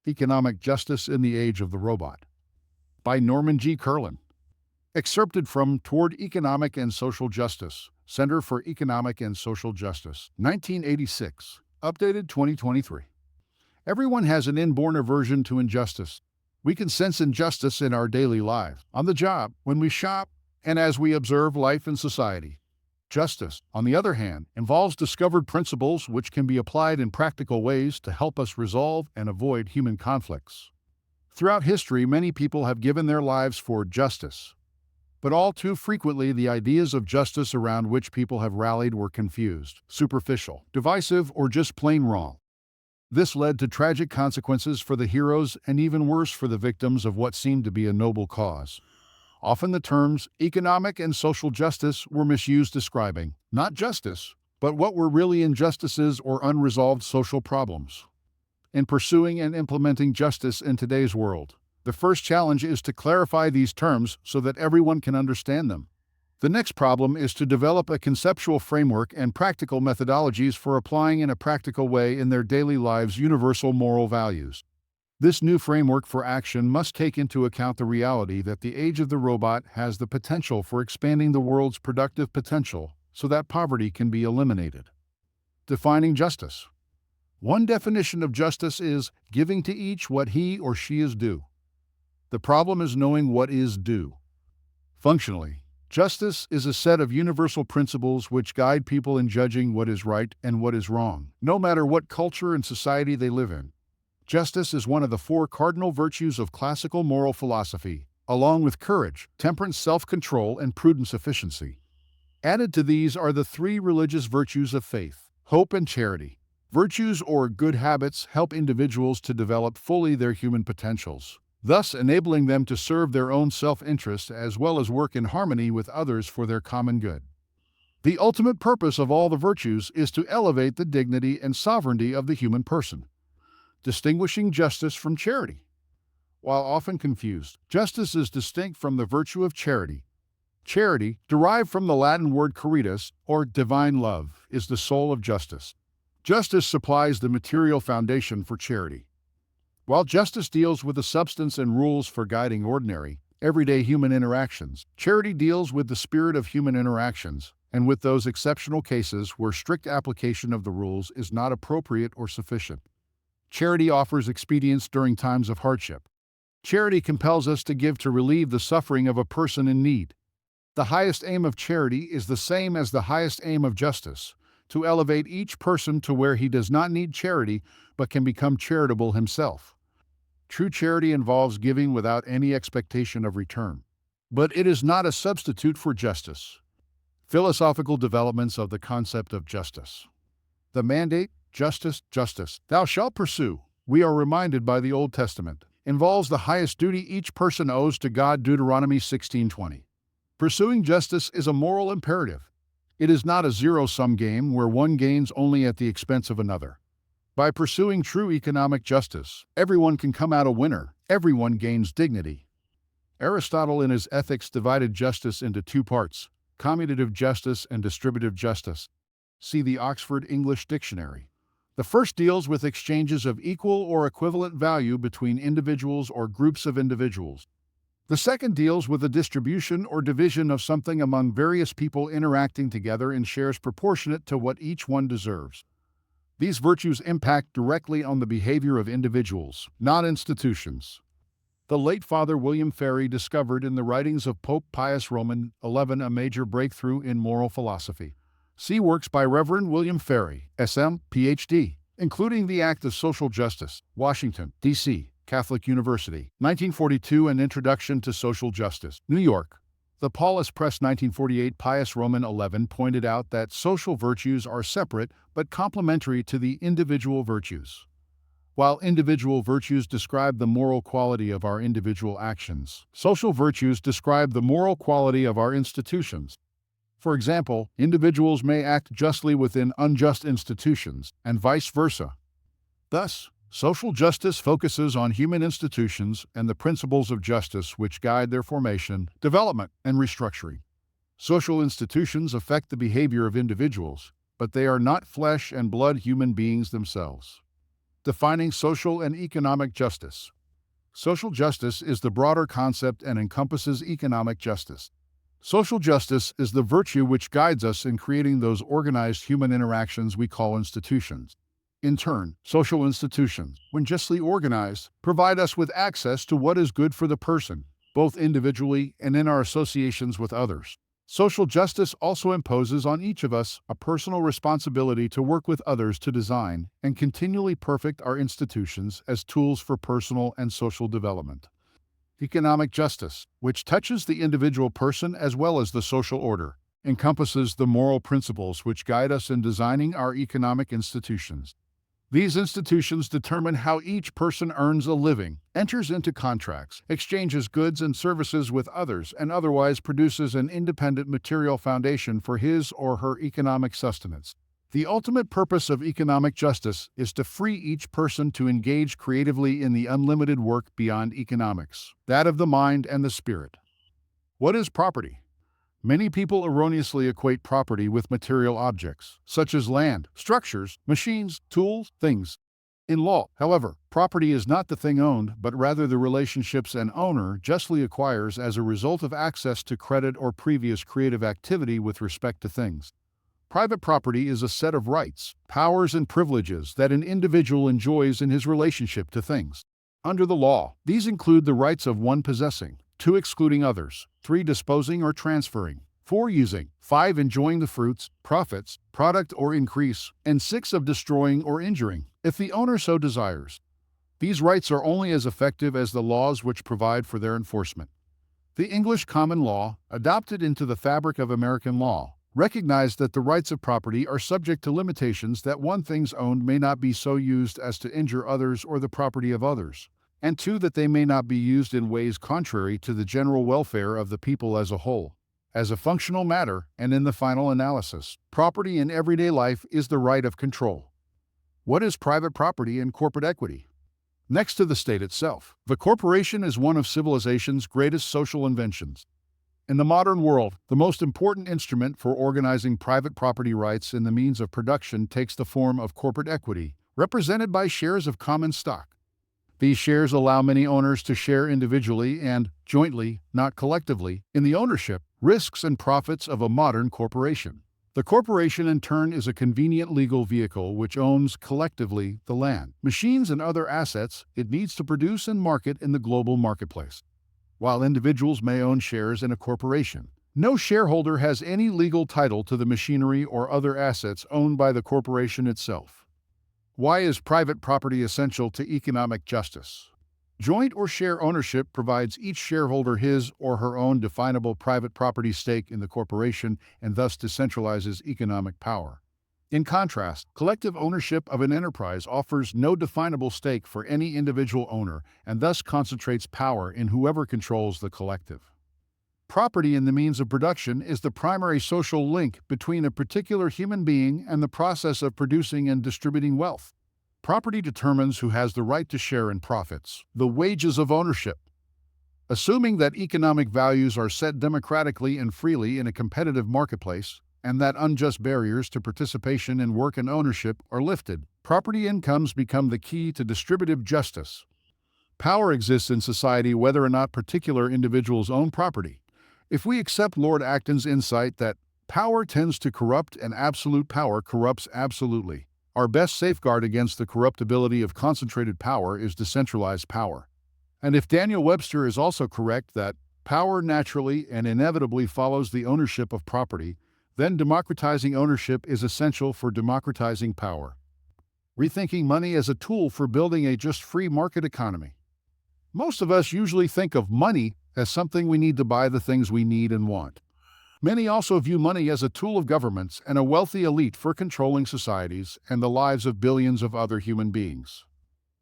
Economic Justice in the Age of the Robot, by Norman G. Kurland. Excerpted from Toward Economic and Social Justice, Center for Economic and Social Justice, 1986, updated 2023. Everyone has an inborn aversion to injustice. We can sense injustice in our daily lives, on the job, when we shop, and as we observe life in society. Justice, on the other hand, involves discovered principles which can be applied in practical ways to help us resolve and avoid human conflicts. Throughout history, many people have given their lives for justice. But all too frequently, the ideas of justice around which people have rallied were confused, superficial, divisive, or just plain wrong. This led to tragic consequences for the heroes and even worse for the victims of what seemed to be a noble cause. Often the terms economic and social justice were misused describing not justice, but what were really injustices or unresolved social problems. In pursuing and implementing justice in today's world, the first challenge is to clarify these terms so that everyone can understand them. The next problem is to develop a conceptual framework and practical methodologies for applying in a practical way in their daily lives universal moral values. This new framework for action must take into account the reality that the age of the robot has the potential for expanding the world's productive potential so that poverty can be eliminated. Defining justice. One definition of justice is giving to each what he or she is due. The problem is knowing what is due. Functionally, justice is a set of universal principles which guide people in judging what is right and what is wrong, no matter what culture and society they live in. Justice is one of the four cardinal virtues of classical moral philosophy, along with courage, temperance, self-control, and prudence efficiency. Added to these are the three religious virtues of faith, hope, and charity. Virtues or good habits help individuals to develop fully their human potentials, thus enabling them to serve their own self-interest as well as work in harmony with others for their common good. The ultimate purpose of all the virtues is to elevate the dignity and sovereignty of the human person. Distinguishing justice from charity. While often confused, justice is distinct from the virtue of charity. Charity, derived from the Latin word caritas, or divine love, is the soul of justice. Justice supplies the material foundation for charity. While justice deals with the substance and rules for guiding ordinary, everyday human interactions, charity deals with the spirit of human interactions, and with those exceptional cases where strict application of the rules is not appropriate or sufficient. Charity offers expedience during times of hardship. Charity compels us to give to relieve the suffering of a person in need. The highest aim of charity is the same as the highest aim of justice, to elevate each person to where he does not need charity but can become charitable himself. True charity involves giving without any expectation of return. But it is not a substitute for justice. Philosophical developments of the concept of justice. The mandate, justice, thou shalt pursue, we are reminded by the Old Testament, involves the highest duty each person owes to God, Deuteronomy 16:20. Pursuing justice is a moral imperative. It is not a zero-sum game where one gains only at the expense of another. By pursuing true economic justice, everyone can come out a winner, everyone gains dignity. Aristotle in his Ethics divided justice into two parts, commutative justice and distributive justice. See the Oxford English Dictionary. The first deals with exchanges of equal or equivalent value between individuals or groups of individuals. The second deals with the distribution or division of something among various people interacting together in shares proportionate to what each one deserves. These virtues impact directly on the behavior of individuals, not institutions. The late Father William Ferry discovered in the writings of Pope Pius Roman XI a major breakthrough in moral philosophy. See works by Reverend William Ferry, SM, Ph.D., including The Act of Social Justice, Washington, D.C., Catholic University, 1942, and Introduction to Social Justice, New York. The Paulus Press, 1948. Pius Roman XI pointed out that social virtues are separate but complementary to the individual virtues. While individual virtues describe the moral quality of our individual actions, social virtues describe the moral quality of our institutions. For example, individuals may act justly within unjust institutions, and vice versa. Thus, social justice focuses on human institutions and the principles of justice which guide their formation, development, and restructuring. Social institutions affect the behavior of individuals, but they are not flesh and blood human beings themselves. Defining social and economic justice. Social justice is the broader concept and encompasses economic justice. Social justice is the virtue which guides us in creating those organized human interactions we call institutions. In turn, social institutions, when justly organized, provide us with access to what is good for the person, both individually and in our associations with others. Social justice also imposes on each of us a personal responsibility to work with others to design and continually perfect our institutions as tools for personal and social development. Economic justice, which touches the individual person as well as the social order, encompasses the moral principles which guide us in designing our economic institutions. These institutions determine how each person earns a living, enters into contracts, exchanges goods and services with others, and otherwise produces an independent material foundation for his or her economic sustenance. The ultimate purpose of economic justice is to free each person to engage creatively in the unlimited work beyond economics, that of the mind and the spirit. What is property? Many people erroneously equate property with material objects, such as land, structures, machines, tools, things. In law, however, property is not the thing owned, but rather the relationships an owner justly acquires as a result of access to credit or previous creative activity with respect to things. Private property is a set of rights, powers, and privileges that an individual enjoys in his relationship to things. Under the law, these include the rights of 1 possessing, 2 excluding others, 3 disposing or transferring, 4 using, 5 enjoying the fruits, profits, product or increase, and 6 of destroying or injuring, if the owner so desires. These rights are only as effective as the laws which provide for their enforcement. The English common law, adopted into the fabric of American law, recognized that the rights of property are subject to limitations, that 1 things owned may not be so used as to injure others or the property of others, and 2, that they may not be used in ways contrary to the general welfare of the people as a whole. As a functional matter, and in the final analysis, property in everyday life is the right of control. What is private property and corporate equity? Next to the state itself, the corporation is one of civilization's greatest social inventions. In the modern world, the most important instrument for organizing private property rights in the means of production takes the form of corporate equity, represented by shares of common stock. These shares allow many owners to share individually and, jointly, not collectively, in the ownership, risks, and profits of a modern corporation. The corporation in turn is a convenient legal vehicle which owns, collectively, the land, machines, and other assets it needs to produce and market in the global marketplace. While individuals may own shares in a corporation, no shareholder has any legal title to the machinery or other assets owned by the corporation itself. Why is private property essential to economic justice? Joint or share ownership provides each shareholder his or her own definable private property stake in the corporation and thus decentralizes economic power. In contrast, collective ownership of an enterprise offers no definable stake for any individual owner and thus concentrates power in whoever controls the collective. Property in the means of production is the primary social link between a particular human being and the process of producing and distributing wealth. Property determines who has the right to share in profits, the wages of ownership. Assuming that economic values are set democratically and freely in a competitive marketplace, and that unjust barriers to participation in work and ownership are lifted, property incomes become the key to distributive justice. Power exists in society whether or not particular individuals own property. If we accept Lord Acton's insight that power tends to corrupt and absolute power corrupts absolutely, our best safeguard against the corruptibility of concentrated power is decentralized power. And if Daniel Webster is also correct that power naturally and inevitably follows the ownership of property, then democratizing ownership is essential for democratizing power. Rethinking money as a tool for building a just free market economy. Most of us usually think of money as something we need to buy the things we need and want. Many also view money as a tool of governments and a wealthy elite for controlling societies and the lives of billions of other human beings.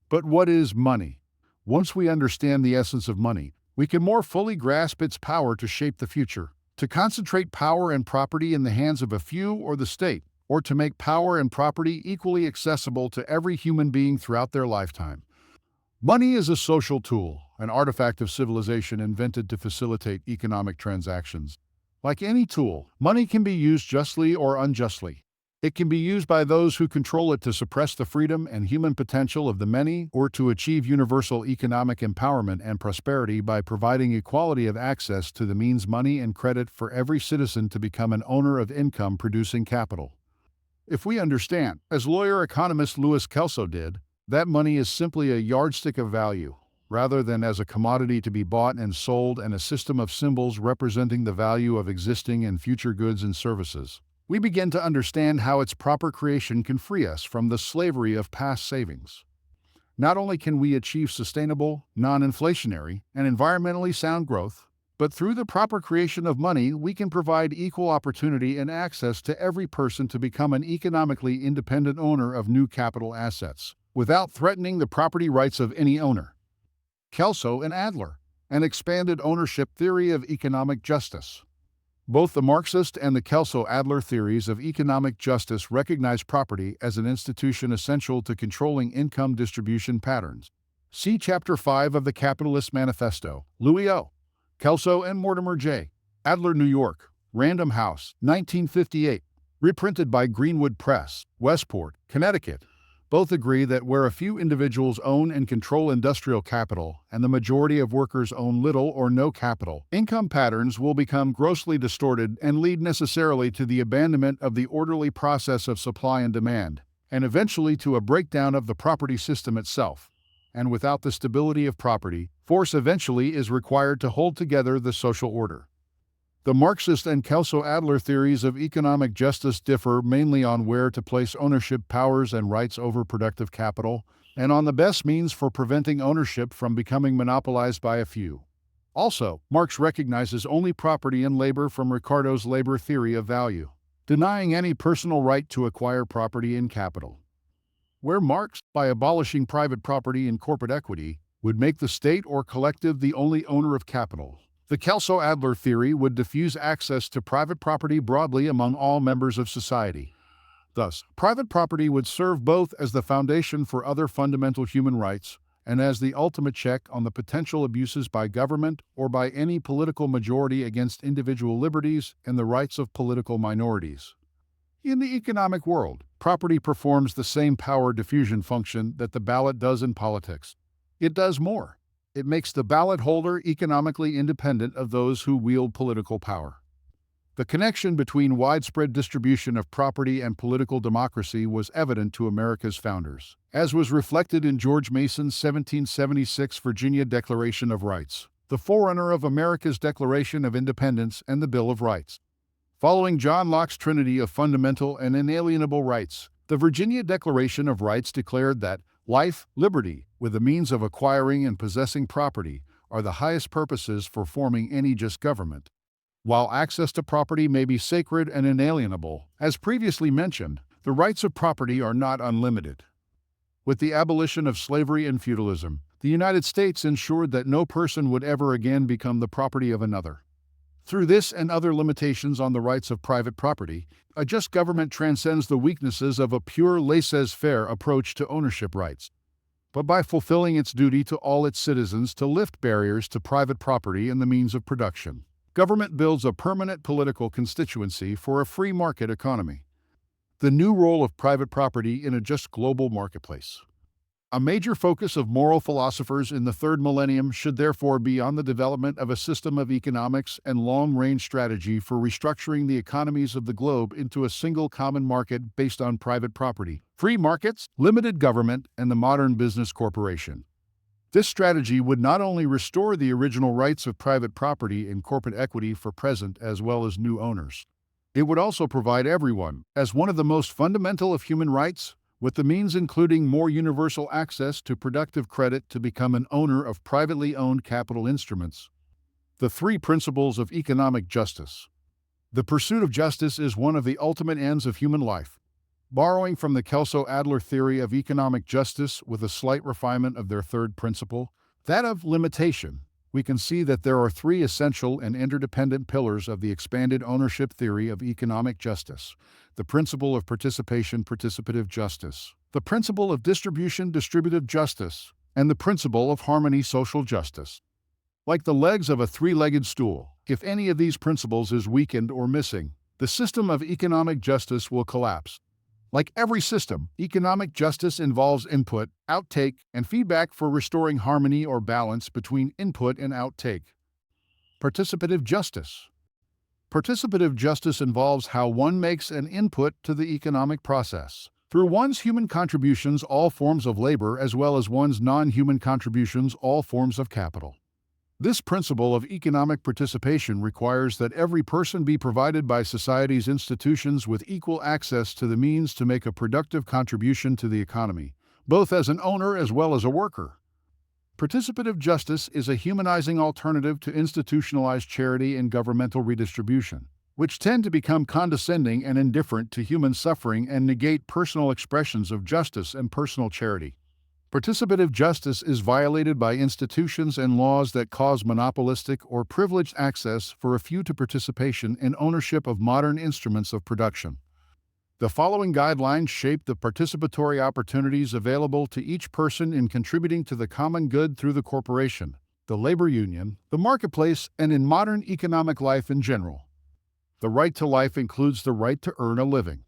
But what is money? Once we understand the essence of money, we can more fully grasp its power to shape the future, to concentrate power and property in the hands of a few or the state, or to make power and property equally accessible to every human being throughout their lifetime. Money is a social tool, an artifact of civilization invented to facilitate economic transactions. Like any tool, money can be used justly or unjustly. It can be used by those who control it to suppress the freedom and human potential of the many or to achieve universal economic empowerment and prosperity by providing equality of access to the means money and credit for every citizen to become an owner of income-producing capital. If we understand, as lawyer-economist Louis Kelso did, that money is simply a yardstick of value, rather than as a commodity to be bought and sold and a system of symbols representing the value of existing and future goods and services, we begin to understand how its proper creation can free us from the slavery of past savings. Not only can we achieve sustainable, non-inflationary, and environmentally sound growth, but through the proper creation of money, we can provide equal opportunity and access to every person to become an economically independent owner of new capital assets, without threatening the property rights of any owner. Kelso and Adler, an expanded ownership theory of economic justice. Both the Marxist and the Kelso-Adler theories of economic justice recognize property as an institution essential to controlling income distribution patterns. See Chapter 5 of the Capitalist Manifesto. Louis O. Kelso and Mortimer J. Adler, New York, Random House, 1958. Reprinted by Greenwood Press, Westport, Connecticut. Both agree that where a few individuals own and control industrial capital and the majority of workers own little or no capital, income patterns will become grossly distorted and lead necessarily to the abandonment of the orderly process of supply and demand, and eventually to a breakdown of the property system itself. And without the stability of property, force eventually is required to hold together the social order. The Marxist and Kelso-Adler theories of economic justice differ mainly on where to place ownership powers and rights over productive capital, and on the best means for preventing ownership from becoming monopolized by a few. Also, Marx recognizes only property and labor from Ricardo's labor theory of value, denying any personal right to acquire property and capital. Where Marx, by abolishing private property and corporate equity, would make the state or collective the only owner of capital, the Kelso-Adler theory would diffuse access to private property broadly among all members of society. Thus, private property would serve both as the foundation for other fundamental human rights and as the ultimate check on the potential abuses by government or by any political majority against individual liberties and the rights of political minorities. In the economic world, property performs the same power diffusion function that the ballot does in politics. It does more. It makes the ballot holder economically independent of those who wield political power. The connection between widespread distribution of property and political democracy was evident to America's founders, as was reflected in George Mason's 1776 Virginia Declaration of Rights, the forerunner of America's Declaration of Independence and the Bill of Rights. Following John Locke's trinity of fundamental and inalienable rights, the Virginia Declaration of Rights declared that life, liberty, with the means of acquiring and possessing property, are the highest purposes for forming any just government. While access to property may be sacred and inalienable, as previously mentioned, the rights of property are not unlimited. With the abolition of slavery and feudalism, the United States ensured that no person would ever again become the property of another. Through this and other limitations on the rights of private property, a just government transcends the weaknesses of a pure laissez-faire approach to ownership rights. But by fulfilling its duty to all its citizens to lift barriers to private property and the means of production, government builds a permanent political constituency for a free market economy. The new role of private property in a just global marketplace. A major focus of moral philosophers in the third millennium should therefore be on the development of a system of economics and long-range strategy for restructuring the economies of the globe into a single common market based on private property, free markets, limited government, and the modern business corporation. This strategy would not only restore the original rights of private property and corporate equity for present as well as new owners. It would also provide everyone, as one of the most fundamental of human rights, with the means including more universal access to productive credit to become an owner of privately owned capital instruments. The three principles of economic justice. The pursuit of justice is one of the ultimate ends of human life. Borrowing from the Kelso-Adler theory of economic justice with a slight refinement of their third principle, that of limitation, we can see that there are three essential and interdependent pillars of the expanded ownership theory of economic justice: the principle of participation, participative justice, the principle of distribution, distributive justice, and the principle of harmony, social justice. Like the legs of a three-legged stool, if any of these principles is weakened or missing, the system of economic justice will collapse. Like every system, economic justice involves input, outtake, and feedback for restoring harmony or balance between input and outtake. Participative justice. Participative justice involves how one makes an input to the economic process. Through one's human contributions, all forms of labor, as well as one's non-human contributions, all forms of capital. This principle of economic participation requires that every person be provided by society's institutions with equal access to the means to make a productive contribution to the economy, both as an owner as well as a worker. Participative justice is a humanizing alternative to institutionalized charity and governmental redistribution, which tend to become condescending and indifferent to human suffering and negate personal expressions of justice and personal charity. Participative justice is violated by institutions and laws that cause monopolistic or privileged access for a few to participation in ownership of modern instruments of production. The following guidelines shape the participatory opportunities available to each person in contributing to the common good through the corporation, the labor union, the marketplace, and in modern economic life in general. The right to life includes the right to earn a living.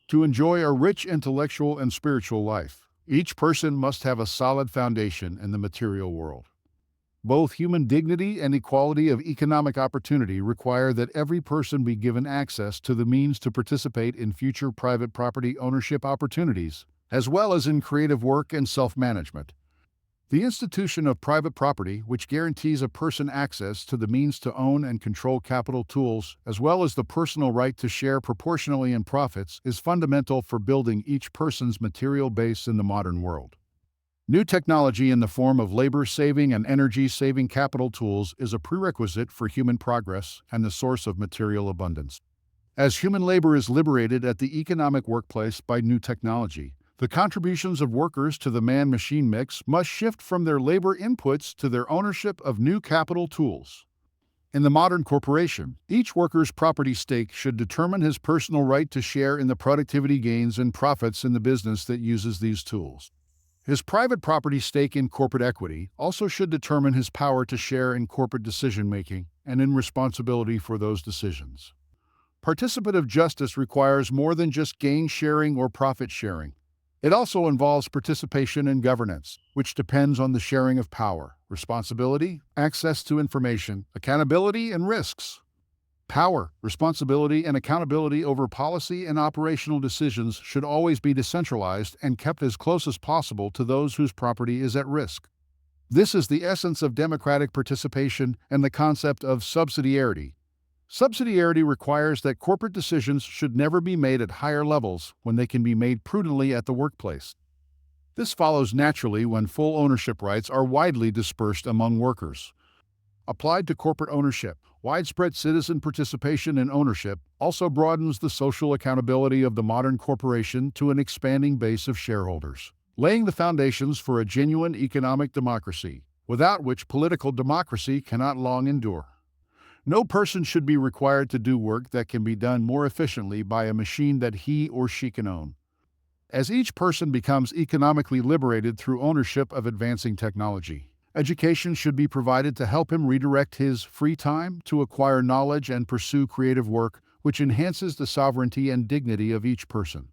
To enjoy a rich intellectual and spiritual life, each person must have a solid foundation in the material world. Both human dignity and equality of economic opportunity require that every person be given access to the means to participate in future private property ownership opportunities, as well as in creative work and self-management. The institution of private property, which guarantees a person access to the means to own and control capital tools, as well as the personal right to share proportionally in profits, is fundamental for building each person's material base in the modern world. New technology in the form of labor-saving and energy-saving capital tools is a prerequisite for human progress and the source of material abundance. As human labor is liberated at the economic workplace by new technology, the contributions of workers to the man-machine mix must shift from their labor inputs to their ownership of new capital tools. In the modern corporation, each worker's property stake should determine his personal right to share in the productivity gains and profits in the business that uses these tools. His private property stake in corporate equity also should determine his power to share in corporate decision-making and in responsibility for those decisions. Participative justice requires more than just gain sharing or profit sharing. It also involves participation in governance, which depends on the sharing of power, responsibility, access to information, accountability, and risks. Power, responsibility, and accountability over policy and operational decisions should always be decentralized and kept as close as possible to those whose property is at risk. This is the essence of democratic participation and the concept of subsidiarity. Subsidiarity requires that corporate decisions should never be made at higher levels when they can be made prudently at the workplace. This follows naturally when full ownership rights are widely dispersed among workers. Applied to corporate ownership, widespread citizen participation in ownership also broadens the social accountability of the modern corporation to an expanding base of shareholders, laying the foundations for a genuine economic democracy, without which political democracy cannot long endure. No person should be required to do work that can be done more efficiently by a machine that he or she can own. As each person becomes economically liberated through ownership of advancing technology, education should be provided to help him redirect his free time to acquire knowledge and pursue creative work, which enhances the sovereignty and dignity of each person.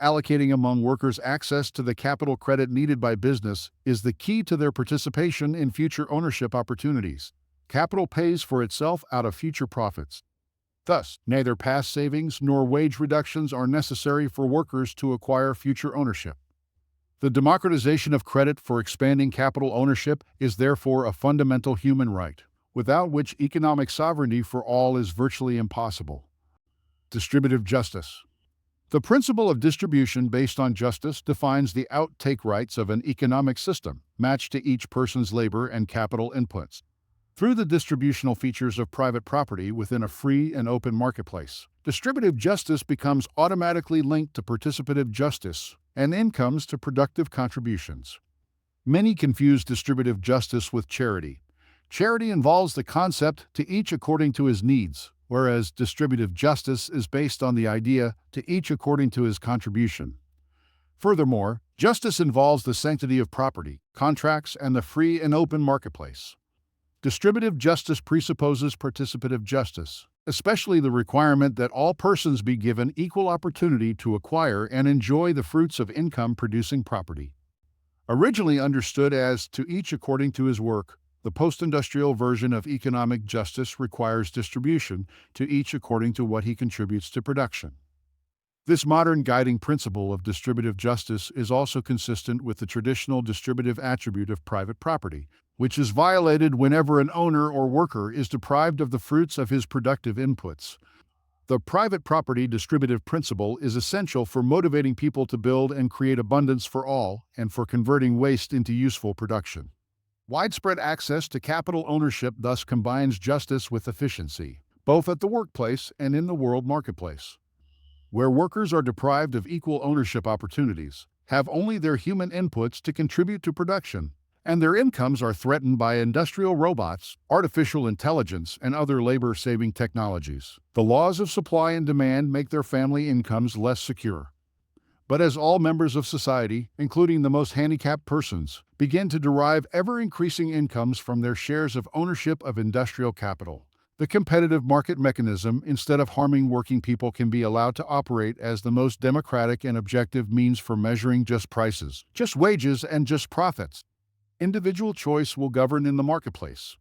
Allocating among workers access to the capital credit needed by business is the key to their participation in future ownership opportunities. Capital pays for itself out of future profits. Thus, neither past savings nor wage reductions are necessary for workers to acquire future ownership. The democratization of credit for expanding capital ownership is therefore a fundamental human right, without which economic sovereignty for all is virtually impossible. Distributive justice. The principle of distribution based on justice defines the outtake rights of an economic system, matched to each person's labor and capital inputs. Through the distributional features of private property within a free and open marketplace, distributive justice becomes automatically linked to participative justice and incomes to productive contributions. Many confuse distributive justice with charity. Charity involves the concept to each according to his needs, whereas distributive justice is based on the idea to each according to his contribution. Furthermore, justice involves the sanctity of property, contracts, and the free and open marketplace. Distributive justice presupposes participative justice, especially the requirement that all persons be given equal opportunity to acquire and enjoy the fruits of income-producing property. Originally understood as to each according to his work, the post-industrial version of economic justice requires distribution to each according to what he contributes to production. This modern guiding principle of distributive justice is also consistent with the traditional distributive attribute of private property, which is violated whenever an owner or worker is deprived of the fruits of his productive inputs. The private property distributive principle is essential for motivating people to build and create abundance for all and for converting waste into useful production. Widespread access to capital ownership thus combines justice with efficiency, both at the workplace and in the world marketplace. Where workers are deprived of equal ownership opportunities, have only their human inputs to contribute to production, and their incomes are threatened by industrial robots, artificial intelligence, and other labor-saving technologies, the laws of supply and demand make their family incomes less secure. But as all members of society, including the most handicapped persons, begin to derive ever-increasing incomes from their shares of ownership of industrial capital, the competitive market mechanism, instead of harming working people, can be allowed to operate as the most democratic and objective means for measuring just prices, just wages, and just profits. Individual choice will govern in the marketplace.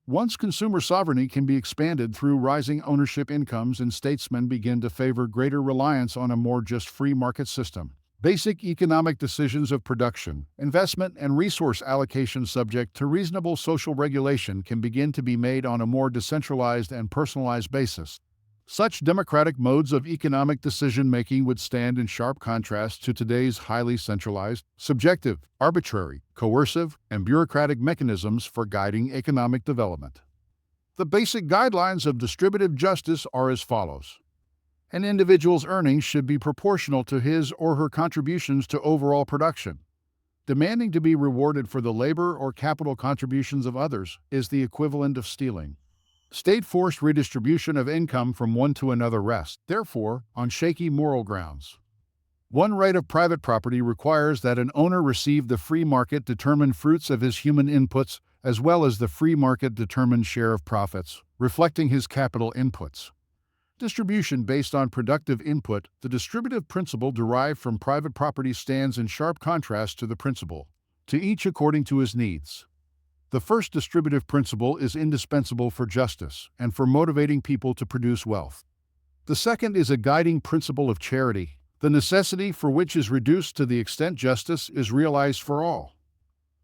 Once consumer sovereignty can be expanded through rising ownership incomes and statesmen begin to favor greater reliance on a more just free market system, basic economic decisions of production, investment, and resource allocation subject to reasonable social regulation can begin to be made on a more decentralized and personalized basis. Such democratic modes of economic decision-making would stand in sharp contrast to today's highly centralized, subjective, arbitrary, coercive, and bureaucratic mechanisms for guiding economic development. The basic guidelines of distributive justice are as follows. An individual's earnings should be proportional to his or her contributions to overall production. Demanding to be rewarded for the labor or capital contributions of others is the equivalent of stealing. State-forced redistribution of income from one to another rests, therefore, on shaky moral grounds. One right of private property requires that an owner receive the free market-determined fruits of his human inputs as well as the free market-determined share of profits, reflecting his capital inputs. Distribution based on productive input, the distributive principle derived from private property, stands in sharp contrast to the principle, to each according to his needs. The first distributive principle is indispensable for justice and for motivating people to produce wealth. The second is a guiding principle of charity, the necessity for which is reduced to the extent justice is realized for all.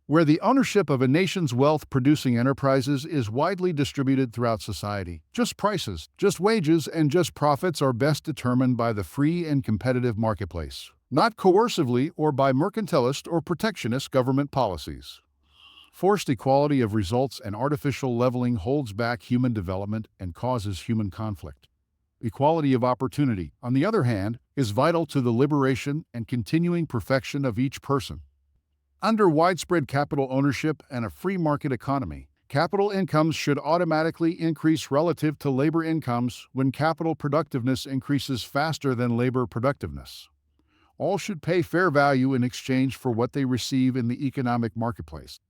Where the ownership of a nation's wealth-producing enterprises is widely distributed throughout society, just prices, just wages, and just profits are best determined by the free and competitive marketplace, not coercively or by mercantilist or protectionist government policies. Forced equality of results and artificial leveling holds back human development and causes human conflict. Equality of opportunity, on the other hand, is vital to the liberation and continuing perfection of each person. Under widespread capital ownership and a free market economy, capital incomes should automatically increase relative to labor incomes when capital productiveness increases faster than labor productiveness. All should pay fair value in exchange for what they receive in the economic marketplace.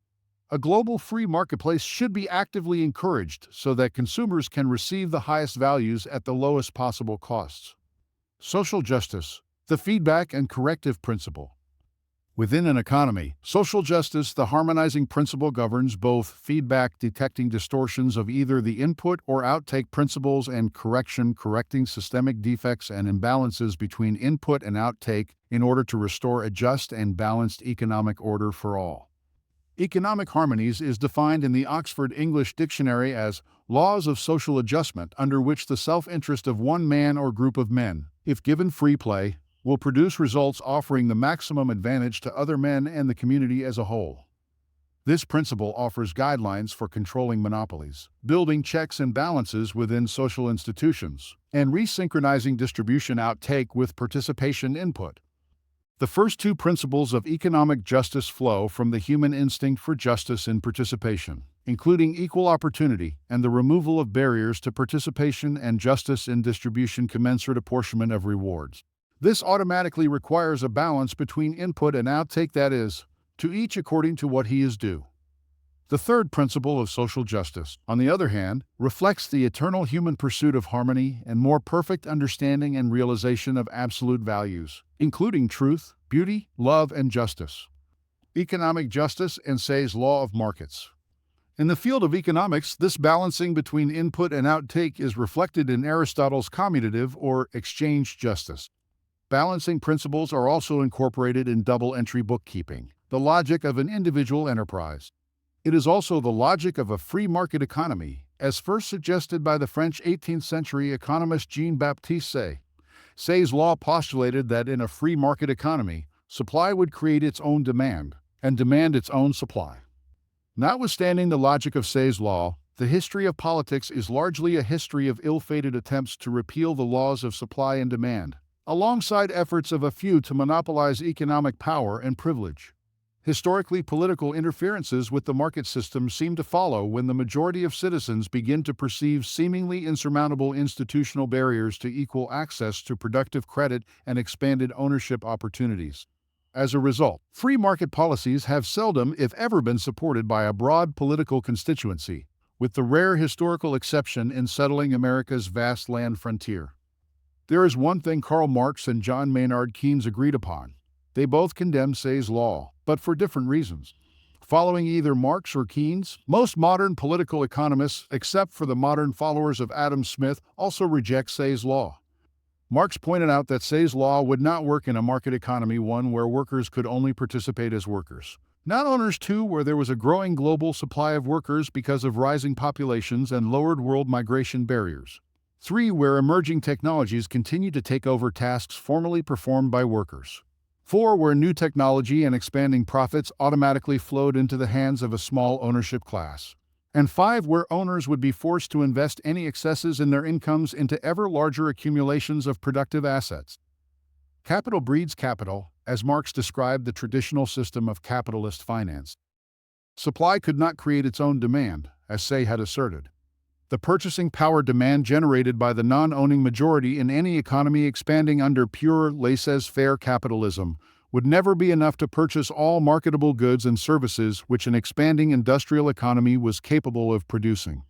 A global free marketplace should be actively encouraged so that consumers can receive the highest values at the lowest possible costs. Social justice, the feedback and corrective principle. Within an economy, social justice, the harmonizing principle, governs both feedback, detecting distortions of either the input or outtake principles, and correction, correcting systemic defects and imbalances between input and outtake in order to restore a just and balanced economic order for all. Economic harmonies is defined in the Oxford English Dictionary as laws of social adjustment under which the self-interest of one man or group of men, if given free play, will produce results offering the maximum advantage to other men and the community as a whole. This principle offers guidelines for controlling monopolies, building checks and balances within social institutions, and resynchronizing distribution outtake with participation input. The first two principles of economic justice flow from the human instinct for justice in participation, including equal opportunity and the removal of barriers to participation, and justice in distribution, commensurate apportionment of rewards. This automatically requires a balance between input and outtake, that is, to each according to what he is due. The third principle of social justice, on the other hand, reflects the eternal human pursuit of harmony and more perfect understanding and realization of absolute values, including truth, beauty, love, and justice. Economic justice and Say's law of markets. In the field of economics, this balancing between input and outtake is reflected in Aristotle's commutative or exchange justice. Balancing principles are also incorporated in double-entry bookkeeping, the logic of an individual enterprise. It is also the logic of a free market economy, as first suggested by the French 18th-century economist Jean-Baptiste Say. Say's law postulated that in a free market economy, supply would create its own demand, and demand its own supply. Notwithstanding the logic of Say's law, the history of politics is largely a history of ill-fated attempts to repeal the laws of supply and demand, alongside efforts of a few to monopolize economic power and privilege. Historically, political interferences with the market system seem to follow when the majority of citizens begin to perceive seemingly insurmountable institutional barriers to equal access to productive credit and expanded ownership opportunities. As a result, free market policies have seldom, if ever, been supported by a broad political constituency, with the rare historical exception in settling America's vast land frontier. There is one thing Karl Marx and John Maynard Keynes agreed upon. They both condemned Say's law, but for different reasons. Following either Marx or Keynes, most modern political economists, except for the modern followers of Adam Smith, also reject Say's law. Marx pointed out that Say's law would not work in a market economy, one where workers could only participate as workers, not owners, two, where there was a growing global supply of workers because of rising populations and lowered world migration barriers, three, where emerging technologies continue to take over tasks formerly performed by workers, four, where new technology and expanding profits automatically flowed into the hands of a small ownership class, and five, where owners would be forced to invest any excesses in their incomes into ever larger accumulations of productive assets. Capital breeds capital, as Marx described the traditional system of capitalist finance. Supply could not create its own demand, as Say had asserted. The purchasing power demand generated by the non-owning majority in any economy expanding under pure laissez-faire capitalism would never be enough to purchase all marketable goods and services which an expanding industrial economy was capable of producing.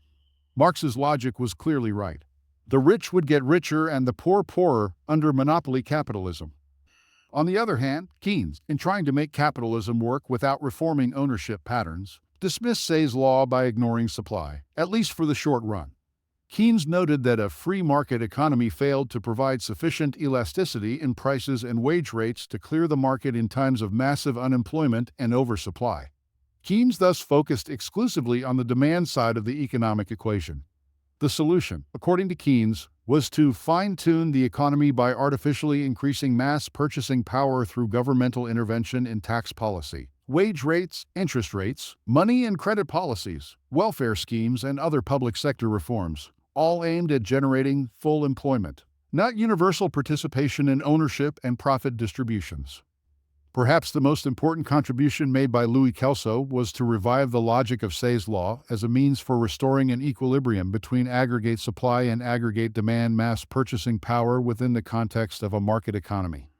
Marx's logic was clearly right. The rich would get richer and the poor poorer under monopoly capitalism. On the other hand, Keynes, in trying to make capitalism work without reforming ownership patterns, dismissed Say's law by ignoring supply, at least for the short run. Keynes noted that a free market economy failed to provide sufficient elasticity in prices and wage rates to clear the market in times of massive unemployment and oversupply. Keynes thus focused exclusively on the demand side of the economic equation. The solution, according to Keynes, was to fine-tune the economy by artificially increasing mass purchasing power through governmental intervention in tax policy, wage rates, interest rates, money and credit policies, welfare schemes, and other public sector reforms, all aimed at generating full employment, not universal participation in ownership and profit distributions. Perhaps the most important contribution made by Louis Kelso was to revive the logic of Say's law as a means for restoring an equilibrium between aggregate supply and aggregate demand mass purchasing power within the context of a market economy.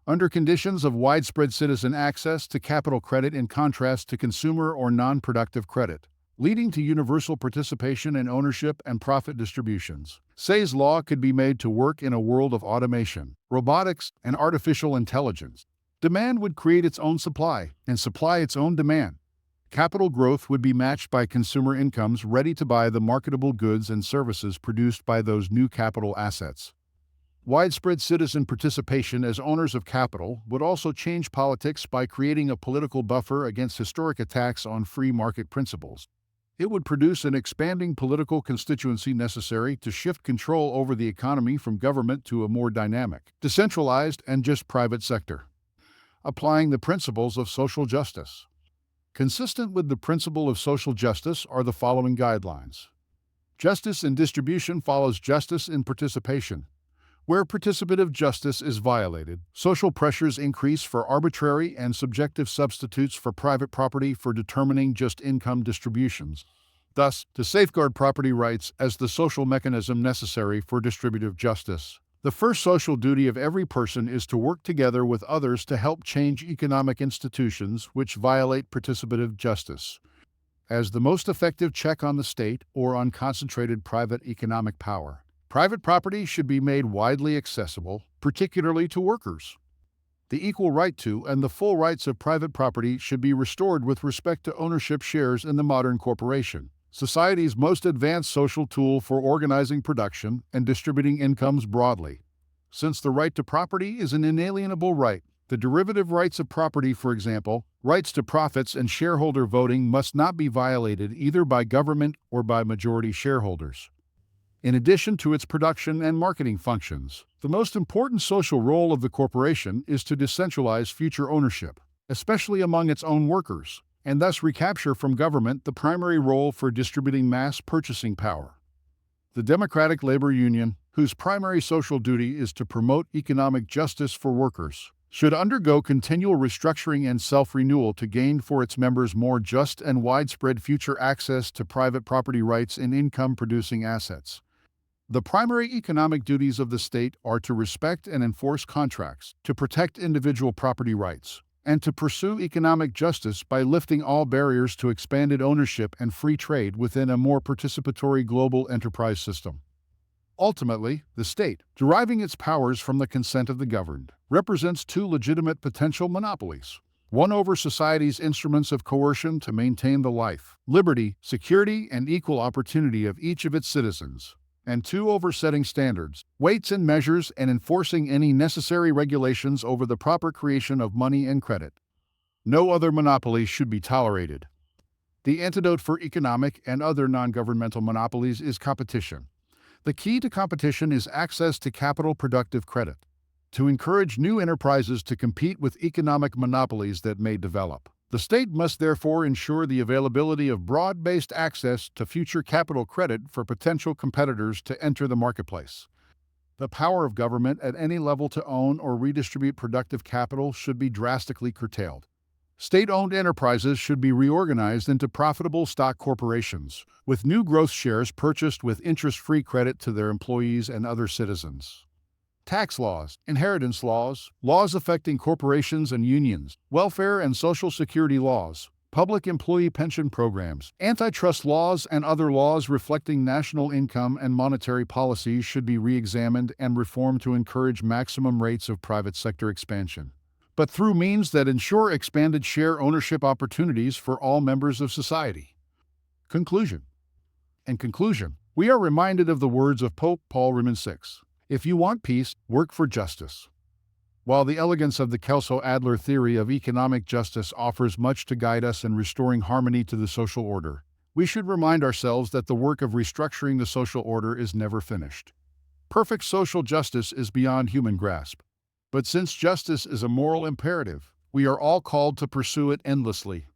Under conditions of widespread citizen access to capital credit in contrast to consumer or non-productive credit, leading to universal participation in ownership and profit distributions, Say's law could be made to work in a world of automation, robotics, and artificial intelligence. Demand would create its own supply, and supply its own demand. Capital growth would be matched by consumer incomes ready to buy the marketable goods and services produced by those new capital assets. Widespread citizen participation as owners of capital would also change politics by creating a political buffer against historic attacks on free market principles. It would produce an expanding political constituency necessary to shift control over the economy from government to a more dynamic, decentralized, and just private sector. Applying the principles of social justice. Consistent with the principle of social justice are the following guidelines. Justice in distribution follows justice in participation. Where participative justice is violated, social pressures increase for arbitrary and subjective substitutes for private property for determining just income distributions. Thus, to safeguard property rights as the social mechanism necessary for distributive justice, the first social duty of every person is to work together with others to help change economic institutions which violate participative justice. as the most effective check on the state or on concentrated private economic power. Private property should be made widely accessible, particularly to workers. The equal right to and the full rights of private property should be restored with respect to ownership shares in the modern corporation, society's most advanced social tool for organizing production and distributing incomes broadly. Since the right to property is an inalienable right, the derivative rights of property, for example, rights to profits and shareholder voting, must not be violated either by government or by majority shareholders. In addition to its production and marketing functions, the most important social role of the corporation is to decentralize future ownership, especially among its own workers, and thus recapture from government the primary role for distributing mass purchasing power. The Democratic Labor Union, whose primary social duty is to promote economic justice for workers, should undergo continual restructuring and self-renewal to gain for its members more just and widespread future access to private property rights in income-producing assets. The primary economic duties of the state are to respect and enforce contracts, to protect individual property rights, and to pursue economic justice by lifting all barriers to expanded ownership and free trade within a more participatory global enterprise system. Ultimately, the state, deriving its powers from the consent of the governed, represents two legitimate potential monopolies: one over society's instruments of coercion to maintain the life, liberty, security, and equal opportunity of each of its citizens, and two over setting standards, weights and measures, and enforcing any necessary regulations over the proper creation of money and credit. No other monopoly should be tolerated. The antidote for economic and other non-governmental monopolies is competition. The key to competition is access to capital productive credit, to encourage new enterprises to compete with economic monopolies that may develop. The state must therefore ensure the availability of broad-based access to future capital credit for potential competitors to enter the marketplace. The power of government at any level to own or redistribute productive capital should be drastically curtailed. State-owned enterprises should be reorganized into profitable stock corporations, with new growth shares purchased with interest-free credit to their employees and other citizens. Tax laws, inheritance laws, laws affecting corporations and unions, welfare and social security laws, public employee pension programs, antitrust laws, and other laws reflecting national income and monetary policies should be re-examined and reformed to encourage maximum rates of private sector expansion, but through means that ensure expanded share ownership opportunities for all members of society. Conclusion. In conclusion, we are reminded of the words of Pope Paul VI. If you want peace, work for justice. While the elegance of the Kelso-Adler theory of economic justice offers much to guide us in restoring harmony to the social order, we should remind ourselves that the work of restructuring the social order is never finished. Perfect social justice is beyond human grasp. But since justice is a moral imperative, we are all called to pursue it endlessly.